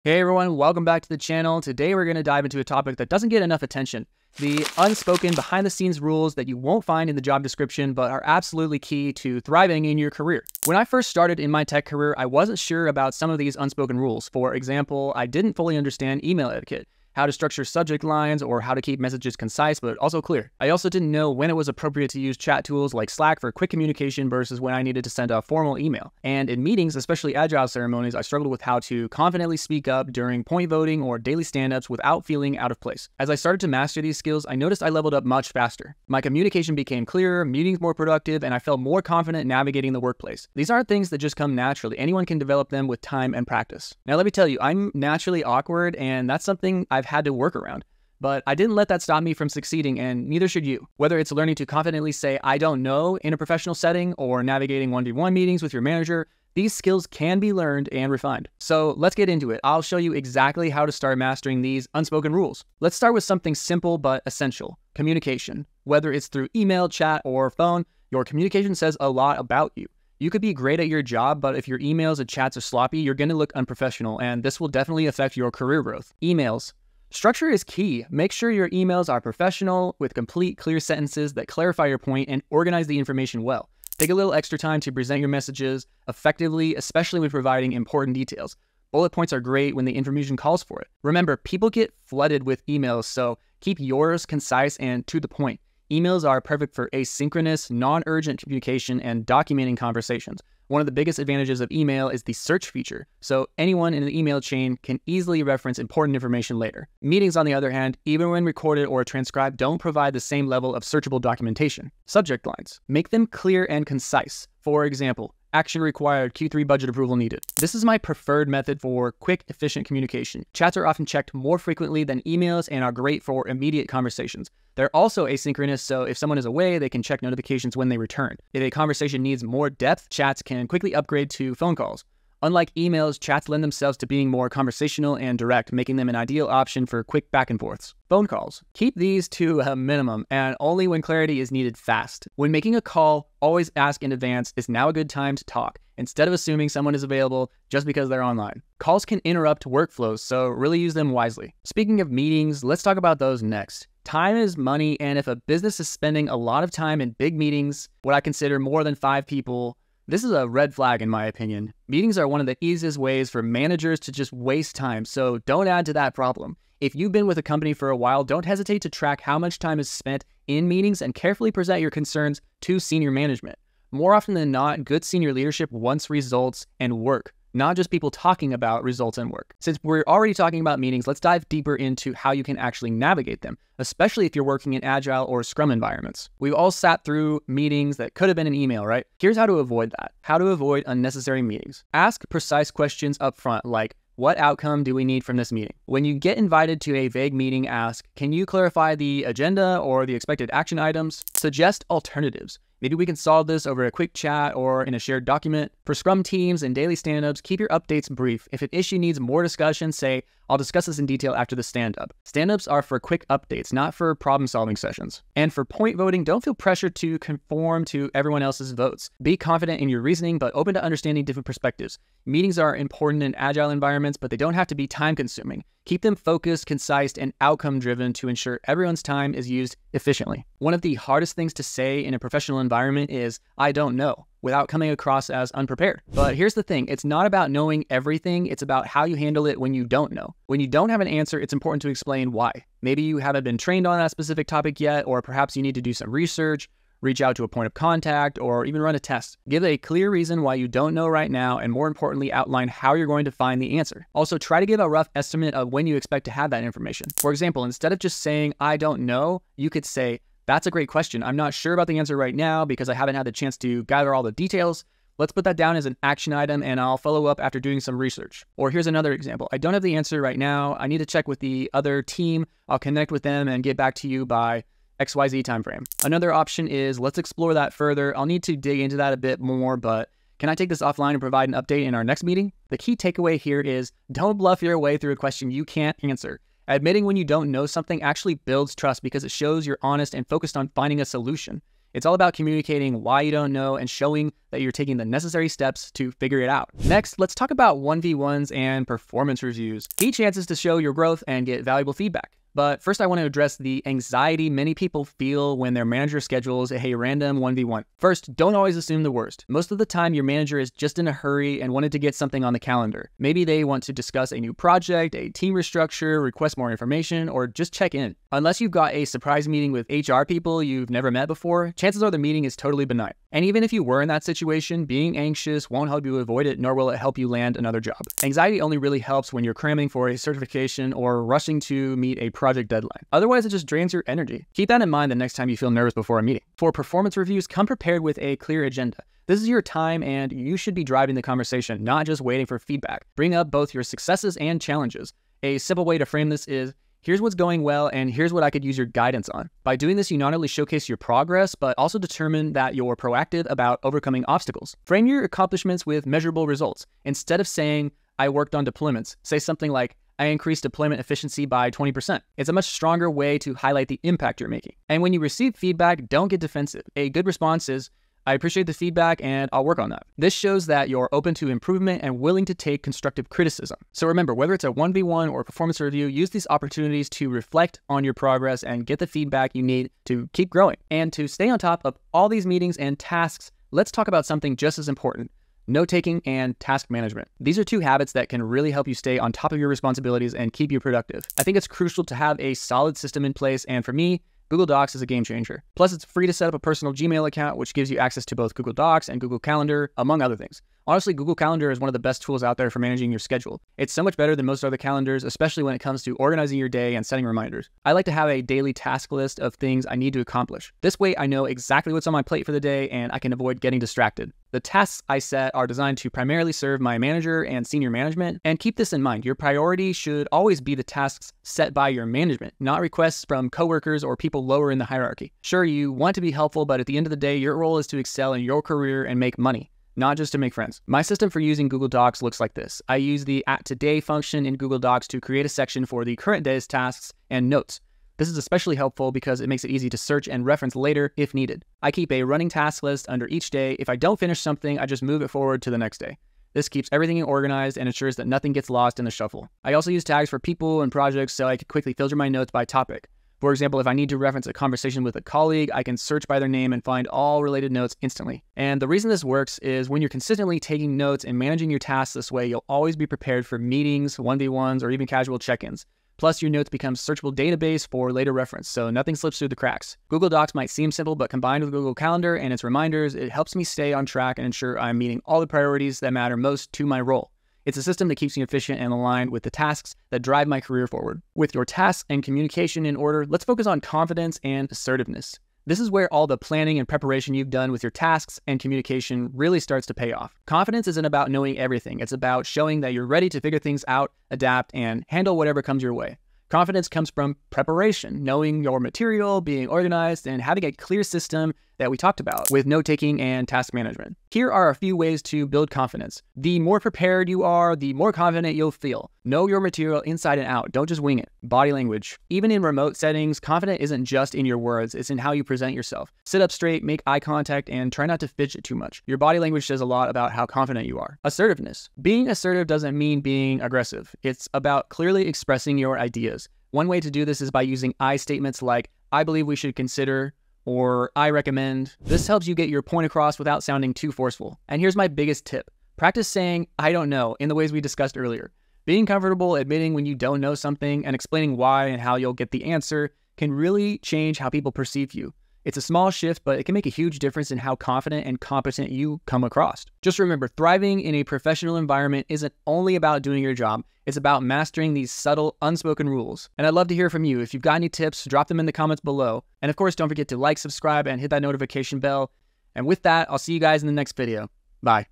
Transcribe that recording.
Hey everyone, welcome back to the channel. Today we're going to dive into a topic that doesn't get enough attention. The unspoken behind the scenes rules that you won't find in the job description but are absolutely key to thriving in your career. When I first started in my tech career, I wasn't sure about some of these unspoken rules. For example, I didn't fully understand email etiquette, how to structure subject lines, or how to keep messages concise but also clear. I also didn't know when it was appropriate to use chat tools like Slack for quick communication versus when I needed to send a formal email. And in meetings, especially Agile ceremonies, I struggled with how to confidently speak up during point voting or daily stand-ups without feeling out of place. As I started to master these skills, I noticed I leveled up much faster. My communication became clearer, meetings more productive, and I felt more confident navigating the workplace. These aren't things that just come naturally. Anyone can develop them with time and practice. Now let me tell you, I'm naturally awkward, and that's something I've had to work around. But I didn't let that stop me from succeeding, and neither should you. Whether it's learning to confidently say I don't know in a professional setting or navigating one-to-one meetings with your manager, these skills can be learned and refined. So let's get into it. I'll show you exactly how to start mastering these unspoken rules. Let's start with something simple but essential: communication. Whether it's through email, chat, or phone, your communication says a lot about you. You could be great at your job, but if your emails and chats are sloppy, you're going to look unprofessional, and this will definitely affect your career growth. Emails. Structure is key. Make sure your emails are professional, with complete, clear sentences that clarify your point and organize the information well. Take a little extra time to present your messages effectively, especially when providing important details. Bullet points are great when the information calls for it. Remember, people get flooded with emails, so keep yours concise and to the point. Emails are perfect for asynchronous, non-urgent communication and documenting conversations. One of the biggest advantages of email is the search feature, so anyone in the email chain can easily reference important information later. Meetings, on the other hand, even when recorded or transcribed, don't provide the same level of searchable documentation. Subject lines. Make them clear and concise. For example, action required, Q3 budget approval needed. This is my preferred method for quick, efficient communication. Chats are often checked more frequently than emails and are great for immediate conversations. They're also asynchronous, so if someone is away, they can check notifications when they return. If a conversation needs more depth, chats can quickly upgrade to phone calls. Unlike emails, chats lend themselves to being more conversational and direct, making them an ideal option for quick back and forths. Phone calls. Keep these to a minimum, and only when clarity is needed fast. When making a call, always ask in advance, is now a good time to talk, instead of assuming someone is available just because they're online. Calls can interrupt workflows, so really use them wisely. Speaking of meetings, let's talk about those next. Time is money, and if a business is spending a lot of time in big meetings, what I consider more than 5 people, this is a red flag in my opinion. Meetings are one of the easiest ways for managers to just waste time, so don't add to that problem. If you've been with a company for a while, don't hesitate to track how much time is spent in meetings and carefully present your concerns to senior management. More often than not, good senior leadership wants results and work, not just people talking about results and work. Since we're already talking about meetings, let's dive deeper into how you can actually navigate them, especially if you're working in Agile or Scrum environments. We've all sat through meetings that could have been an email, right? Here's how to avoid that. How to avoid unnecessary meetings. Ask precise questions up front, like, what outcome do we need from this meeting? When you get invited to a vague meeting, ask, can you clarify the agenda or the expected action items? Suggest alternatives. Maybe we can solve this over a quick chat or in a shared document. For Scrum teams and daily stand-ups, keep your updates brief. If an issue needs more discussion, say, I'll discuss this in detail after the stand-up. Stand-ups are for quick updates, not for problem-solving sessions. And for point voting, don't feel pressured to conform to everyone else's votes. Be confident in your reasoning, but open to understanding different perspectives. Meetings are important in Agile environments, but they don't have to be time-consuming. Keep them focused, concise, and outcome-driven to ensure everyone's time is used efficiently. One of the hardest things to say in a professional environment is, I don't know, without coming across as unprepared. But here's the thing, it's not about knowing everything, it's about how you handle it when you don't know. When you don't have an answer, it's important to explain why. Maybe you haven't been trained on that specific topic yet, or perhaps you need to do some research, reach out to a point of contact, or even run a test. Give a clear reason why you don't know right now, and more importantly, outline how you're going to find the answer. Also, try to give a rough estimate of when you expect to have that information. For example, instead of just saying, I don't know, you could say, that's a great question. I'm not sure about the answer right now because I haven't had the chance to gather all the details. Let's put that down as an action item and I'll follow up after doing some research. Or here's another example. I don't have the answer right now. I need to check with the other team. I'll connect with them and get back to you by XYZ timeframe. Another option is, let's explore that further. I'll need to dig into that a bit more, but can I take this offline and provide an update in our next meeting? The key takeaway here is, don't bluff your way through a question you can't answer. Admitting when you don't know something actually builds trust because it shows you're honest and focused on finding a solution. It's all about communicating why you don't know and showing that you're taking the necessary steps to figure it out. Next, let's talk about 1v1s and performance reviews. Key chances to show your growth and get valuable feedback. But first, I want to address the anxiety many people feel when their manager schedules a random 1v1. First, don't always assume the worst. Most of the time, your manager is just in a hurry and wanted to get something on the calendar. Maybe they want to discuss a new project, a team restructure, request more information, or just check in. Unless you've got a surprise meeting with HR people you've never met before, chances are the meeting is totally benign. And even if you were in that situation, being anxious won't help you avoid it, nor will it help you land another job. Anxiety only really helps when you're cramming for a certification or rushing to meet a project deadline. Otherwise, it just drains your energy. Keep that in mind the next time you feel nervous before a meeting. For performance reviews, come prepared with a clear agenda. This is your time and you should be driving the conversation, not just waiting for feedback. Bring up both your successes and challenges. A simple way to frame this is, here's what's going well and here's what I could use your guidance on. By doing this, you not only showcase your progress, but also determine that you're proactive about overcoming obstacles. Frame your accomplishments with measurable results. Instead of saying, I worked on deployments, say something like, I increased deployment efficiency by 20%. It's a much stronger way to highlight the impact you're making. And when you receive feedback, don't get defensive. A good response is, I appreciate the feedback and I'll work on that. This shows that you're open to improvement and willing to take constructive criticism. So remember, whether it's a 1v1 or performance review, use these opportunities to reflect on your progress and get the feedback you need to keep growing. And to stay on top of all these meetings and tasks, let's talk about something just as important: note-taking and task management. These are two habits that can really help you stay on top of your responsibilities and keep you productive. I think it's crucial to have a solid system in place, and for me, Google Docs is a game changer. Plus, it's free to set up a personal Gmail account, which gives you access to both Google Docs and Google Calendar, among other things. Honestly, Google Calendar is one of the best tools out there for managing your schedule. It's so much better than most other calendars, especially when it comes to organizing your day and setting reminders. I like to have a daily task list of things I need to accomplish. This way, I know exactly what's on my plate for the day and I can avoid getting distracted. The tasks I set are designed to primarily serve my manager and senior management, and keep this in mind. Your priority should always be the tasks set by your management, not requests from coworkers or people lower in the hierarchy. Sure, you want to be helpful, but at the end of the day, your role is to excel in your career and make money, not just to make friends. My system for using Google Docs looks like this. I use the @today function in Google Docs to create a section for the current day's tasks and notes. This is especially helpful because it makes it easy to search and reference later if needed. I keep a running task list under each day. If I don't finish something, I just move it forward to the next day. This keeps everything organized and ensures that nothing gets lost in the shuffle. I also use tags for people and projects so I can quickly filter my notes by topic. For example, if I need to reference a conversation with a colleague, I can search by their name and find all related notes instantly. And the reason this works is when you're consistently taking notes and managing your tasks this way, you'll always be prepared for meetings, 1v1s, or even casual check-ins. Plus, your notes become a searchable database for later reference, so nothing slips through the cracks. Google Docs might seem simple, but combined with Google Calendar and its reminders, it helps me stay on track and ensure I'm meeting all the priorities that matter most to my role. It's a system that keeps me efficient and aligned with the tasks that drive my career forward. With your tasks and communication in order, let's focus on confidence and assertiveness. This is where all the planning and preparation you've done with your tasks and communication really starts to pay off. Confidence isn't about knowing everything. It's about showing that you're ready to figure things out, adapt, and handle whatever comes your way. Confidence comes from preparation, knowing your material, being organized, and having a clear system that we talked about with note-taking and task management. Here are a few ways to build confidence. The more prepared you are, the more confident you'll feel. Know your material inside and out. Don't just wing it. Body language. Even in remote settings, confidence isn't just in your words, it's in how you present yourself. Sit up straight, make eye contact, and try not to fidget too much. Your body language says a lot about how confident you are. Assertiveness. Being assertive doesn't mean being aggressive. It's about clearly expressing your ideas. One way to do this is by using I statements like, I believe we should consider, or I recommend. This helps you get your point across without sounding too forceful. And here's my biggest tip. Practice saying, I don't know, in the ways we discussed earlier. Being comfortable admitting when you don't know something and explaining why and how you'll get the answer can really change how people perceive you. It's a small shift, but it can make a huge difference in how confident and competent you come across. Just remember, thriving in a professional environment isn't only about doing your job, it's about mastering these subtle, unspoken rules. And I'd love to hear from you. If you've got any tips, drop them in the comments below. And of course, don't forget to like, subscribe, and hit that notification bell. And with that, I'll see you guys in the next video. Bye.